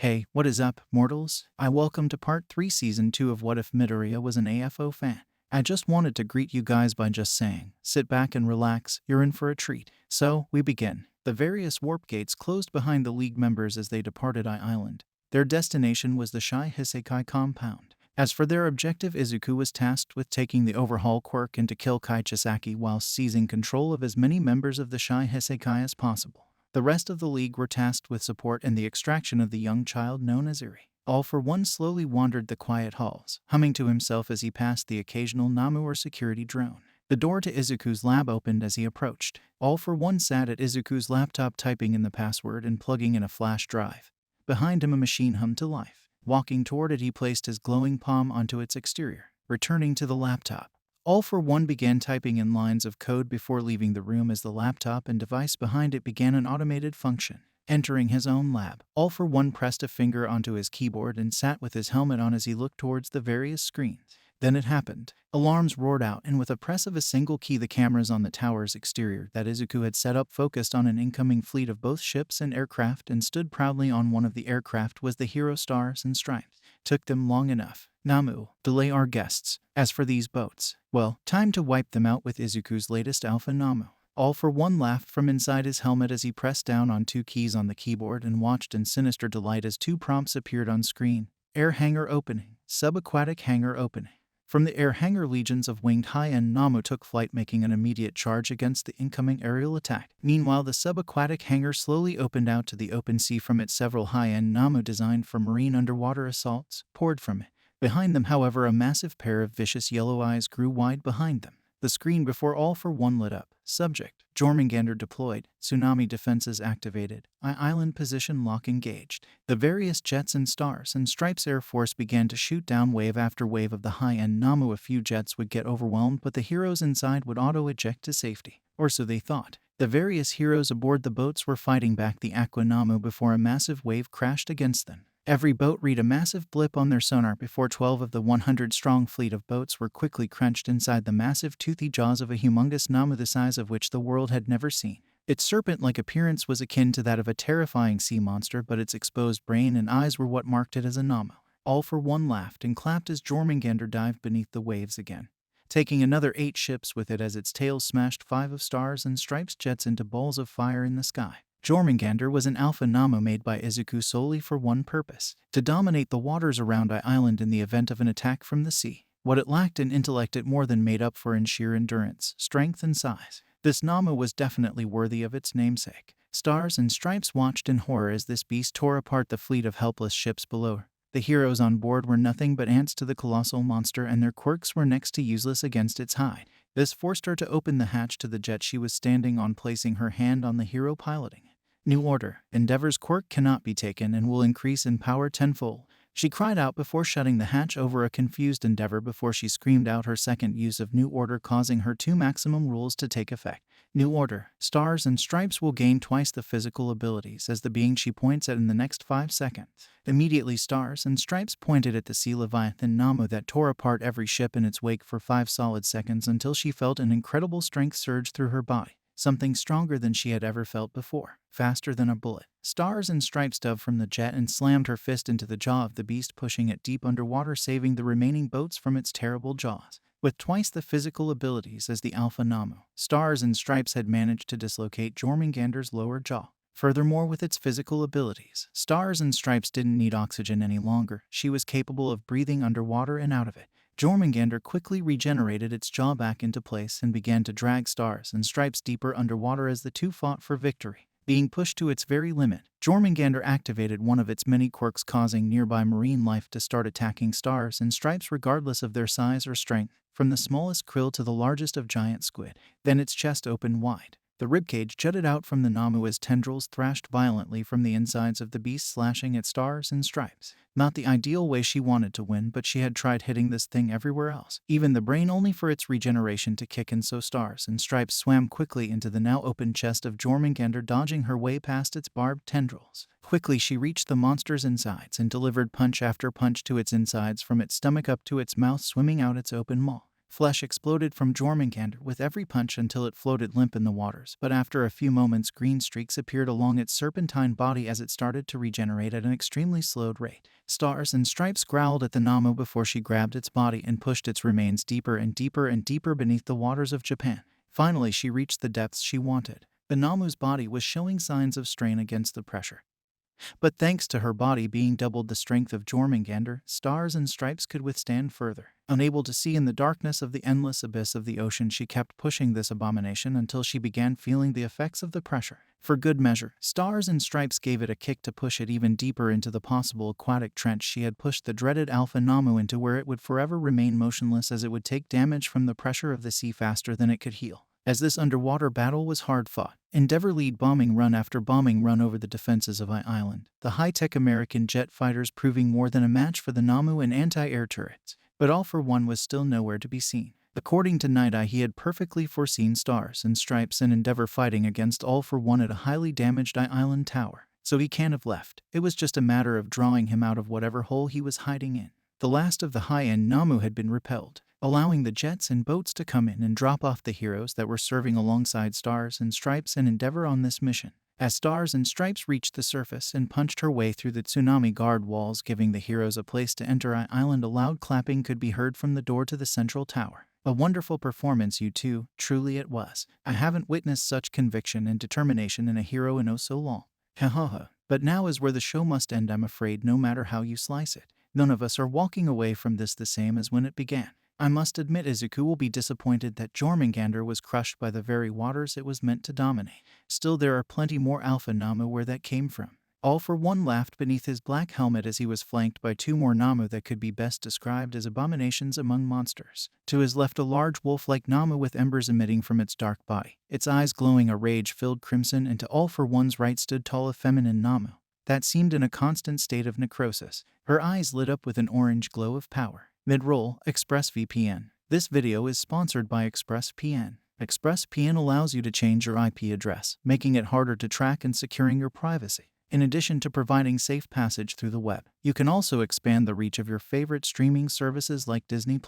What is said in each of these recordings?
Hey, what is up, mortals? I welcome to part 3 season 2 of What If Midoriya was an AFO fan. I just wanted to greet you guys by just saying, sit back and relax, you're in for a treat. So, we begin. The various warp gates closed behind the League members as they departed Island. Their destination was the Shy Hisekai compound. As for their objective, Izuku was tasked with taking the overhaul quirk and to kill Kai Chisaki while seizing control of as many members of the Shy Hisekai as possible. The rest of the League were tasked with support and the extraction of the young child known as Eri. All for One slowly wandered the quiet halls, humming to himself as he passed the occasional Namu or security drone. The door to Izuku's lab opened as he approached. All for One sat at Izuku's laptop typing in the password and plugging in a flash drive. Behind him a machine hummed to life. Walking toward it, he placed his glowing palm onto its exterior. Returning to the laptop, All for One began typing in lines of code before leaving the room as the laptop and device behind it began an automated function. Entering his own lab, All for One pressed a finger onto his keyboard and sat with his helmet on as he looked towards the various screens. Then it happened. Alarms roared out, and with a press of a single key, the cameras on the tower's exterior that Izuku had set up focused on an incoming fleet of both ships and aircraft, and stood proudly on one of the aircraft was the hero Stars and Stripes. Took them long enough. Namu, delay our guests. As for these boats, well, time to wipe them out with Izuku's latest Alpha Namu. All for One laughed from inside his helmet as he pressed down on two keys on the keyboard and watched in sinister delight as two prompts appeared on screen. Air hangar opening, subaquatic hangar opening. From the air hangar, legions of winged high-end Namu took flight, making an immediate charge against the incoming aerial attack. Meanwhile, the subaquatic hangar slowly opened out to the open sea. From it, several high-end Namu designed for marine underwater assaults poured from it. Behind them, however, a massive pair of vicious yellow eyes grew wide behind them. The screen before All for One lit up. Subject: Jormungandr deployed. Tsunami defenses activated. Island position lock engaged. The various jets and Stars and Stripes Air Force began to shoot down wave after wave of the high-end Namu. A few jets would get overwhelmed, but the heroes inside would auto-eject to safety. Or so they thought. The various heroes aboard the boats were fighting back the Aqua Namu before a massive wave crashed against them. Every boat read a massive blip on their sonar before 12 of the 100-strong fleet of boats were quickly crunched inside the massive toothy jaws of a humongous Namu the size of which the world had never seen. Its serpent-like appearance was akin to that of a terrifying sea monster, but its exposed brain and eyes were what marked it as a Namu. All for One laughed and clapped as Jormungandr dived beneath the waves again, taking another 8 ships with it as its tail smashed 5 of Stars and Stripes jets into balls of fire in the sky. Jormungandr was an Alpha Namu made by Izuku solely for one purpose: to dominate the waters around Island in the event of an attack from the sea. What it lacked in intellect it more than made up for in sheer endurance, strength, and size. This Namu was definitely worthy of its namesake. Stars and Stripes watched in horror as this beast tore apart the fleet of helpless ships below her. The heroes on board were nothing but ants to the colossal monster, and their quirks were next to useless against its hide. This forced her to open the hatch to the jet she was standing on, placing her hand on the hero piloting it. New order. Endeavor's quirk cannot be taken and will increase in power tenfold. She cried out before shutting the hatch over a confused Endeavor before she screamed out her second use of New Order, causing her 2 maximum rules to take effect. New Order. Stars and Stripes will gain twice the physical abilities as the being she points at in the next 5 seconds. Immediately, Stars and Stripes pointed at the Sea Leviathan Namu that tore apart every ship in its wake for 5 solid seconds until she felt an incredible strength surge through her body. Something stronger than she had ever felt before. Faster than a bullet. Stars and Stripes dove from the jet and slammed her fist into the jaw of the beast, pushing it deep underwater, saving the remaining boats from its terrible jaws. With twice the physical abilities as the Alpha Namu, Stars and Stripes had managed to dislocate Jormungandr's lower jaw. Furthermore, with its physical abilities, Stars and Stripes didn't need oxygen any longer. She was capable of breathing underwater and out of it. Jormungandr quickly regenerated its jaw back into place and began to drag Stars and Stripes deeper underwater as the two fought for victory. Being pushed to its very limit, Jormungandr activated one of its many quirks, causing nearby marine life to start attacking Stars and Stripes regardless of their size or strength, from the smallest krill to the largest of giant squid. Then its chest opened wide. The ribcage jutted out from the Namu as tendrils thrashed violently from the insides of the beast, slashing at Stars and Stripes. Not the ideal way she wanted to win, but she had tried hitting this thing everywhere else, even the brain, only for its regeneration to kick in, so Stars and Stripes swam quickly into the now open chest of Jormungandr, dodging her way past its barbed tendrils. Quickly she reached the monster's insides and delivered punch after punch to its insides, from its stomach up to its mouth, swimming out its open maw. Flesh exploded from Jormungandr with every punch until it floated limp in the waters, but after a few moments green streaks appeared along its serpentine body as it started to regenerate at an extremely slowed rate. Stars and Stripes growled at the Namu before she grabbed its body and pushed its remains deeper and deeper and deeper beneath the waters of Japan. Finally, she reached the depths she wanted. The Namu's body was showing signs of strain against the pressure. But thanks to her body being doubled the strength of Jormungandr, Stars and Stripes could withstand further. Unable to see in the darkness of the endless abyss of the ocean, she kept pushing this abomination until she began feeling the effects of the pressure. For good measure, Stars and Stripes gave it a kick to push it even deeper into the possible aquatic trench she had pushed the dreaded Alpha Namu into, where it would forever remain motionless as it would take damage from the pressure of the sea faster than it could heal. As this underwater battle was hard fought, Endeavor lead bombing run after bombing run over the defenses of Island, the high-tech American jet fighters proving more than a match for the Namu and anti-air turrets. But All for One was still nowhere to be seen. According to Night Eye, he had perfectly foreseen Stars and Stripes and Endeavor fighting against All for One at a highly damaged Island tower, so he can't have left. It was just a matter of drawing him out of whatever hole he was hiding in. The last of the high-end Namu had been repelled, allowing the jets and boats to come in and drop off the heroes that were serving alongside Stars and Stripes and Endeavor on this mission. As Stars and Stripes reached the surface and punched her way through the tsunami guard walls, giving the heroes a place to enter Island, a loud clapping could be heard from the door to the central tower. A wonderful performance, you two, truly it was. I haven't witnessed such conviction and determination in a hero in oh so long. Ha ha ha. But now is where the show must end, I'm afraid, no matter how you slice it. None of us are walking away from this the same as when it began. I must admit, Izuku will be disappointed that Jormungandr was crushed by the very waters it was meant to dominate. Still, there are plenty more Alpha Namu where that came from. All for One laughed beneath his black helmet as he was flanked by two more Namu that could be best described as abominations among monsters. To his left, a large wolf-like Namu with embers emitting from its dark body, its eyes glowing a rage-filled crimson, and to All for One's right stood tall, a feminine Namu that seemed in a constant state of necrosis. Her eyes lit up with an orange glow of power. Mid-roll, ExpressVPN. This video is sponsored by ExpressVPN. ExpressVPN allows you to change your IP address, making it harder to track and securing your privacy. In addition to providing safe passage through the web, you can also expand the reach of your favorite streaming services like Disney+.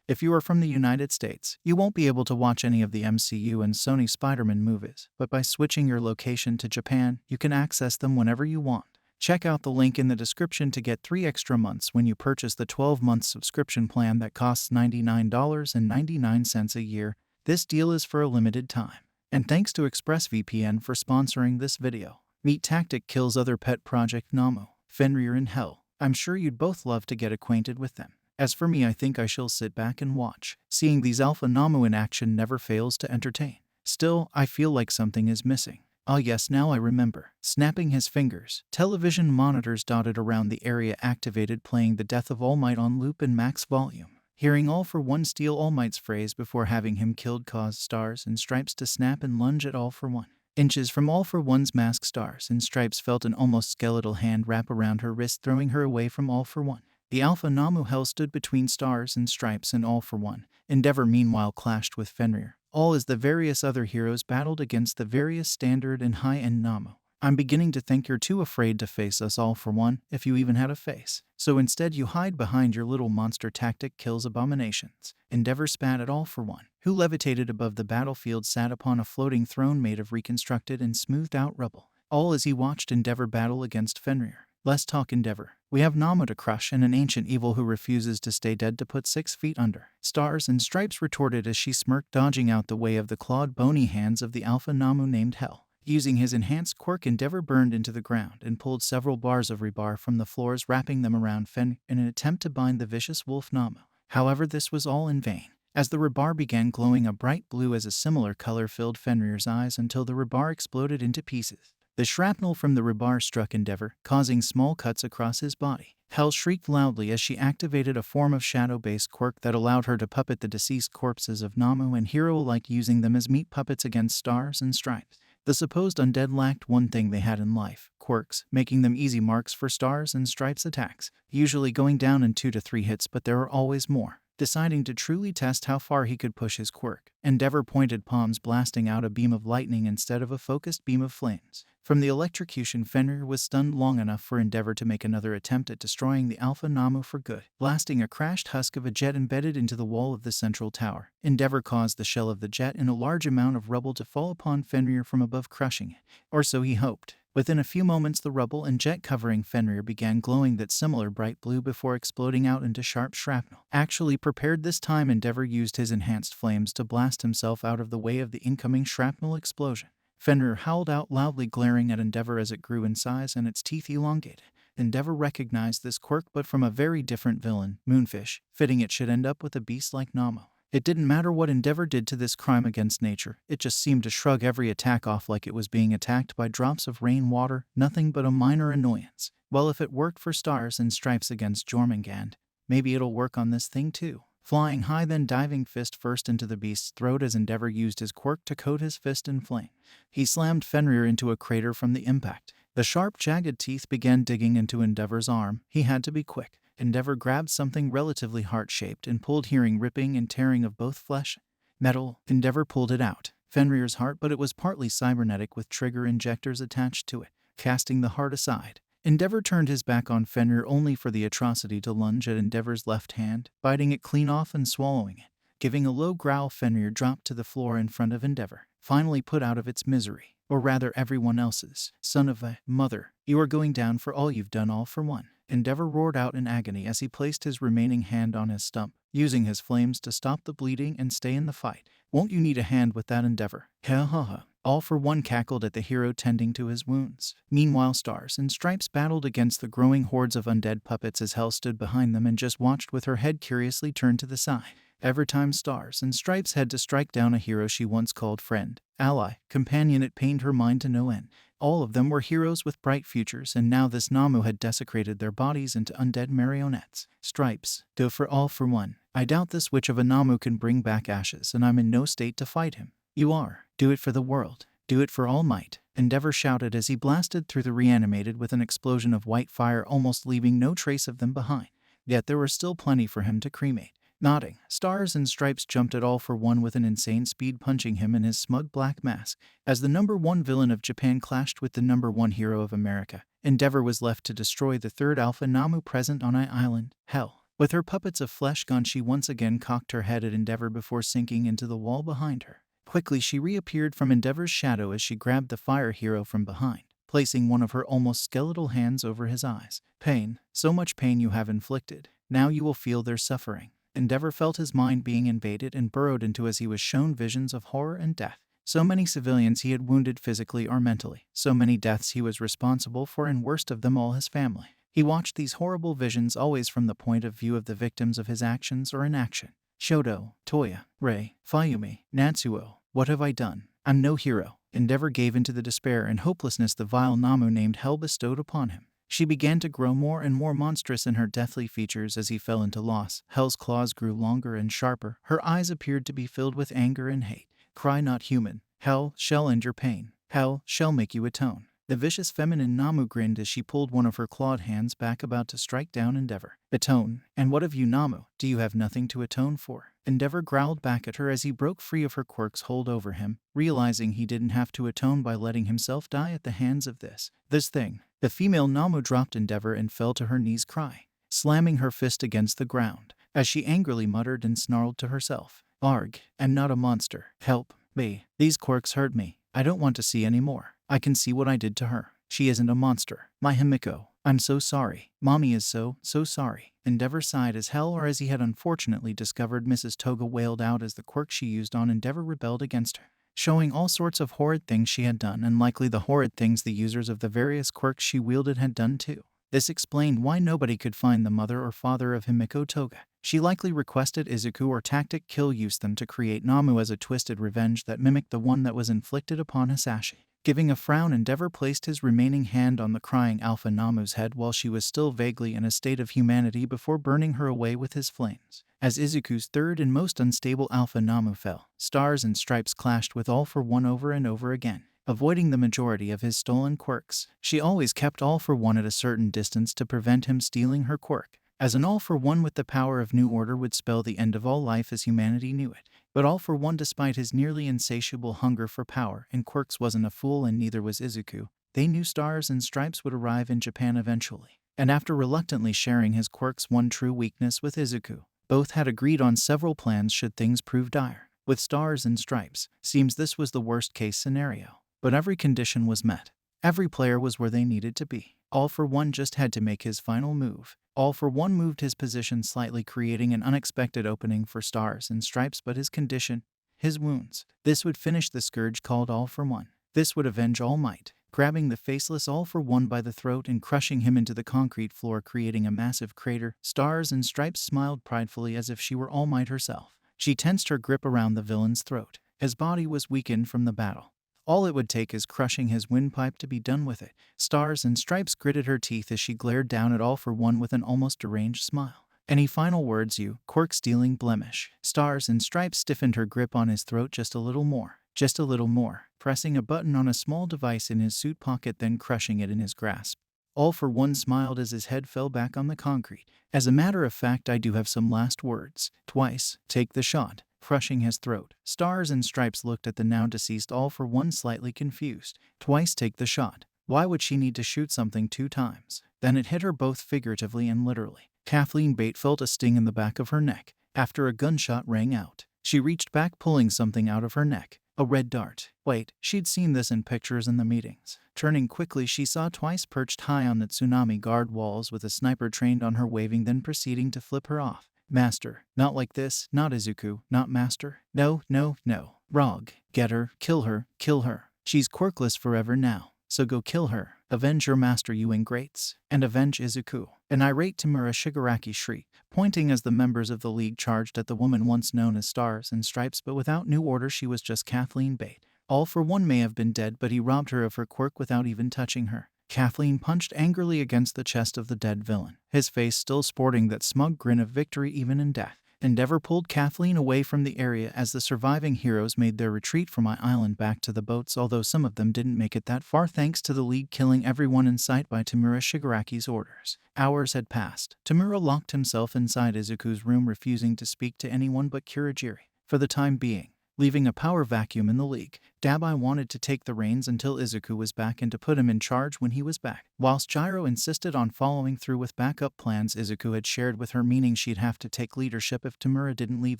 If you are from the United States, you won't be able to watch any of the MCU and Sony Spider-Man movies, but by switching your location to Japan, you can access them whenever you want. Check out the link in the description to get 3 extra months when you purchase the 12-month subscription plan that costs $99.99 a year. This deal is for a limited time. And thanks to ExpressVPN for sponsoring this video. Meet Tactic kills other pet project Namu, Fenrir and Hell. I'm sure you'd both love to get acquainted with them. As for me, I think I shall sit back and watch. Seeing these Alpha Namu in action never fails to entertain. Still, I feel like something is missing. Ah yes, now I remember. Snapping his fingers, television monitors dotted around the area activated, playing the death of All Might on loop in max volume. Hearing All for One steal All Might's phrase before having him killed caused Stars and Stripes to snap and lunge at All for One. Inches from All for One's mask, Stars and Stripes felt an almost skeletal hand wrap around her wrist, throwing her away from All for One. The Alpha Namu Hell stood between Stars and Stripes and All for One. Endeavor meanwhile clashed with Fenrir. All as the various other heroes battled against the various standard and high-end Namu. I'm beginning to think you're too afraid to face us, All for One, if you even had a face. So instead you hide behind your little monster. Tactic kills abominations. Endeavor spat at All for One, who levitated above the battlefield, sat upon a floating throne made of reconstructed and smoothed out rubble. All as he watched Endeavor battle against Fenrir. Less talk, Endeavor. We have Namu to crush and an ancient evil who refuses to stay dead to put 6 feet under. Stars and Stripes retorted as she smirked, dodging out the way of the clawed, bony hands of the Alpha Namu named Hell. Using his enhanced quirk, Endeavor burned into the ground and pulled several bars of rebar from the floors, wrapping them around Fenrir in an attempt to bind the vicious wolf Namu. However, this was all in vain, as the rebar began glowing a bright blue as a similar color filled Fenrir's eyes until the rebar exploded into pieces. The shrapnel from the rebar struck Endeavor, causing small cuts across his body. Hell shrieked loudly as she activated a form of shadow-based quirk that allowed her to puppet the deceased corpses of Namu and hero alike, using them as meat puppets against Stars and Stripes. The supposed undead lacked one thing they had in life: quirks, making them easy marks for Stars and Stripes' attacks, usually going down in 2 to 3 hits, but there are always more. Deciding to truly test how far he could push his quirk, Endeavor pointed palms, blasting out a beam of lightning instead of a focused beam of flames. From the electrocution, Fenrir was stunned long enough for Endeavor to make another attempt at destroying the Alpha Namu for good, blasting a crashed husk of a jet embedded into the wall of the central tower. Endeavor caused the shell of the jet and a large amount of rubble to fall upon Fenrir from above, crushing it. Or so he hoped. Within a few moments, the rubble and jet covering Fenrir began glowing that similar bright blue before exploding out into sharp shrapnel. Actually prepared this time, Endeavor used his enhanced flames to blast himself out of the way of the incoming shrapnel explosion. Fenrir howled out loudly, glaring at Endeavor as it grew in size and its teeth elongated. Endeavor recognized this quirk, but from a very different villain, Moonfish, fitting it should end up with a beast like Namu. It didn't matter what Endeavor did to this crime against nature, it just seemed to shrug every attack off like it was being attacked by drops of rainwater, nothing but a minor annoyance. Well, if it worked for Stars and Stripes against Jormungand, maybe it'll work on this thing too. Flying high, then diving fist first into the beast's throat as Endeavor used his quirk to coat his fist in flame. He slammed Fenrir into a crater from the impact. The sharp, jagged teeth began digging into Endeavor's arm. He had to be quick. Endeavor grabbed something relatively heart-shaped and pulled, hearing ripping and tearing of both flesh and metal. Endeavor pulled it out. Fenrir's heart, but it was partly cybernetic with trigger injectors attached to it. Casting the heart aside, Endeavor turned his back on Fenrir only for the atrocity to lunge at Endeavor's left hand, biting it clean off and swallowing it. Giving a low growl, Fenrir dropped to the floor in front of Endeavor, finally put out of its misery, or rather everyone else's. Son of a mother, you are going down for all you've done, all for one. Endeavor roared out in agony as he placed his remaining hand on his stump, using his flames to stop the bleeding and stay in the fight. Won't you need a hand with that, Endeavor? Ha ha ha. All for One cackled at the hero tending to his wounds. Meanwhile, Stars and Stripes battled against the growing hordes of undead puppets as Hell stood behind them and just watched with her head curiously turned to the side. Every time Stars and Stripes had to strike down a hero she once called friend, ally, companion, it pained her mind to no end. All of them were heroes with bright futures, and now this Namu had desecrated their bodies into undead marionettes. Stripes, go for All for One. I doubt this witch of a Namu can bring back ashes, and I'm in no state to fight him. You are. Do it for the world. Do it for all might. Endeavor shouted as he blasted through the reanimated with an explosion of white fire, almost leaving no trace of them behind. Yet there were still plenty for him to cremate. Nodding, Stars and Stripes jumped at All for One with an insane speed, punching him in his smug black mask. As the #1 villain of Japan clashed with the #1 hero of America, Endeavor was left to destroy the third Alpha Namu present on Island, Hell. With her puppets of flesh gone, she once again cocked her head at Endeavor before sinking into the wall behind her. Quickly she reappeared from Endeavor's shadow as she grabbed the fire hero from behind, placing one of her almost skeletal hands over his eyes. Pain, so much pain you have inflicted. Now you will feel their suffering. Endeavor felt his mind being invaded and burrowed into as he was shown visions of horror and death. So many civilians he had wounded physically or mentally. So many deaths he was responsible for, and worst of them all, his family. He watched these horrible visions always from the point of view of the victims of his actions or inaction. Shoto, Toya, Rei, Fayumi, Natsuo. What have I done? I'm no hero. Endeavor gave into the despair and hopelessness the vile Namu named Hell bestowed upon him. She began to grow more and more monstrous in her deathly features as he fell into loss. Hell's claws grew longer and sharper. Her eyes appeared to be filled with anger and hate. Cry not human. Hell shall end your pain. Hell shall make you atone. The vicious feminine Namu grinned as she pulled one of her clawed hands back, about to strike down Endeavor. Atone? And what of you, Namu? Do you have nothing to atone for? Endeavor growled back at her as he broke free of her quirk's hold over him, realizing he didn't have to atone by letting himself die at the hands of this thing. The female Namu dropped Endeavor and fell to her knees, crying, slamming her fist against the ground, as she angrily muttered and snarled to herself. Arg, I'm not a monster. Help me. These quirks hurt me. I don't want to see any more. I can see what I did to her. She isn't a monster. My Himiko. I'm so sorry. Mommy is so sorry. Endeavor sighed as Hell, or as he had unfortunately discovered Mrs. Toga, wailed out as the quirk she used on Endeavor rebelled against her, showing all sorts of horrid things she had done, and likely the horrid things the users of the various quirks she wielded had done too. This explained why nobody could find the mother or father of Himiko Toga. She likely requested Izuku or Tactic Kill use them to create Namu as a twisted revenge that mimicked the one that was inflicted upon Hisashi. Giving a frown, Endeavor placed his remaining hand on the crying Alpha Namu's head while she was still vaguely in a state of humanity before burning her away with his flames. As Izuku's third and most unstable Alpha Namu fell, Stars and Stripes clashed with All for One over and over again. Avoiding the majority of his stolen quirks, she always kept All for One at a certain distance to prevent him stealing her quirk, as an All for One with the power of New Order would spell the end of all life as humanity knew it. But All for One, despite his nearly insatiable hunger for power and quirks, wasn't a fool, and neither was Izuku. They knew Stars and Stripes would arrive in Japan eventually. And after reluctantly sharing his quirk's one true weakness with Izuku, both had agreed on several plans should things prove dire. With Stars and Stripes, seems this was the worst-case scenario. But every condition was met. Every player was where they needed to be. All for One just had to make his final move. All for One moved his position slightly, creating an unexpected opening for Stars and Stripes, but his condition, his wounds. This would finish the scourge called All for One. This would avenge All Might, grabbing the faceless All for One by the throat and crushing him into the concrete floor, creating a massive crater. Stars and Stripes smiled pridefully as if she were All Might herself. She tensed her grip around the villain's throat. His body was weakened from the battle. All it would take is crushing his windpipe to be done with it. Stars and Stripes gritted her teeth as she glared down at All for One with an almost deranged smile. Any final words, you quirk-stealing blemish? Stars and Stripes stiffened her grip on his throat just a little more, pressing a button on a small device in his suit pocket, then crushing it in his grasp. All for One smiled as his head fell back on the concrete. As a matter of fact, I do have some last words. Twice, take the shot. Crushing his throat. Stars and Stripes looked at the now deceased All for One, slightly confused. Twice take the shot. Why would she need to shoot something 2 times? Then it hit her both figuratively and literally. Kathleen Bate felt a sting in the back of her neck. After a gunshot rang out, she reached back, pulling something out of her neck. A red dart. Wait, she'd seen this in pictures in the meetings. Turning quickly, she saw Twice perched high on the tsunami guard walls with a sniper trained on her, waving, then proceeding to flip her off. Master, not like this, not Izuku, not Master. No, no, no. Rog, get her, kill her, kill her. She's quirkless forever now, so go kill her. Avenge your master, you ingrates, and avenge Izuku. An irate Tamura Shigaraki shrieked, pointing as the members of the league charged at the woman once known as Stars and Stripes, but without new order. She was just Kathleen Bate. All for One may have been dead, but he robbed her of her quirk without even touching her. Kathleen punched angrily against the chest of the dead villain, his face still sporting that smug grin of victory even in death. Endeavor pulled Kathleen away from the area as the surviving heroes made their retreat from island back to the boats, although some of them didn't make it that far thanks to the League killing everyone in sight by Tamura Shigaraki's orders. Hours had passed. Tamura locked himself inside Izuku's room, refusing to speak to anyone but Kurogiri, for the time being, leaving a power vacuum in the League. Dabai wanted to take the reins until Izuku was back and to put him in charge when he was back. Whilst Gyro insisted on following through with backup plans Izuku had shared with her, meaning she'd have to take leadership if Tamura didn't leave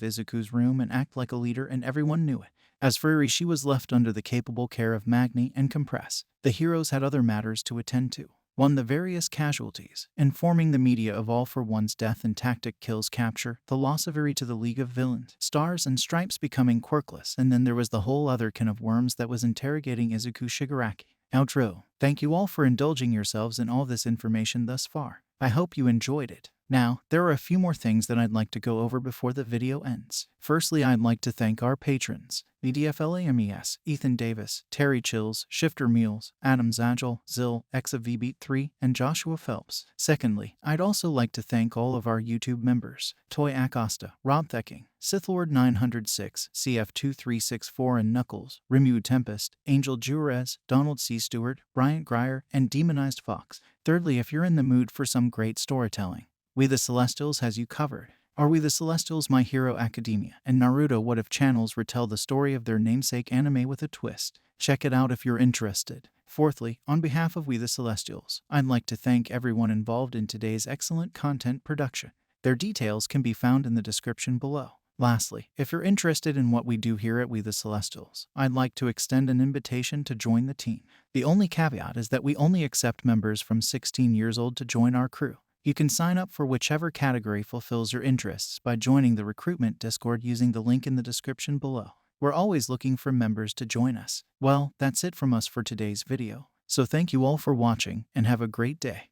Izuku's room and act like a leader, and everyone knew it. As for Eri, she was left under the capable care of Magni and Compress. The heroes had other matters to attend to. One, the various casualties, informing the media of All for One's death and tactic kills capture, the loss of Eri to the League of Villains, Stars and Stripes becoming quirkless, and then there was the whole other can of worms that was interrogating Izuku Shigaraki. Outro. Thank you all for indulging yourselves in all this information thus far. I hope you enjoyed it. Now, there are a few more things that I'd like to go over before the video ends. Firstly, I'd like to thank our patrons, VDFLAMES, Ethan Davis, Terry Chills, Shifter Mules, Adam Zagel, Zill, ExaVBeat3, and Joshua Phelps. Secondly, I'd also like to thank all of our YouTube members, Toy Acosta, Rob Thecking, Sithlord906, CF2364 and Knuckles, Rimu Tempest, Angel Juarez, Donald C. Stewart, Bryant Grier, and Demonized Fox. Thirdly, if you're in the mood for some great storytelling, We the Celestials has you covered. Are We the Celestials, My Hero Academia, and Naruto What If channels retell the story of their namesake anime with a twist. Check it out if you're interested. Fourthly, on behalf of We the Celestials, I'd like to thank everyone involved in today's excellent content production. Their details can be found in the description below. Lastly, if you're interested in what we do here at We the Celestials, I'd like to extend an invitation to join the team. The only caveat is that we only accept members from 16 years old to join our crew. You can sign up for whichever category fulfills your interests by joining the recruitment Discord using the link in the description below. We're always looking for members to join us. Well, that's it from us for today's video. So thank you all for watching and have a great day.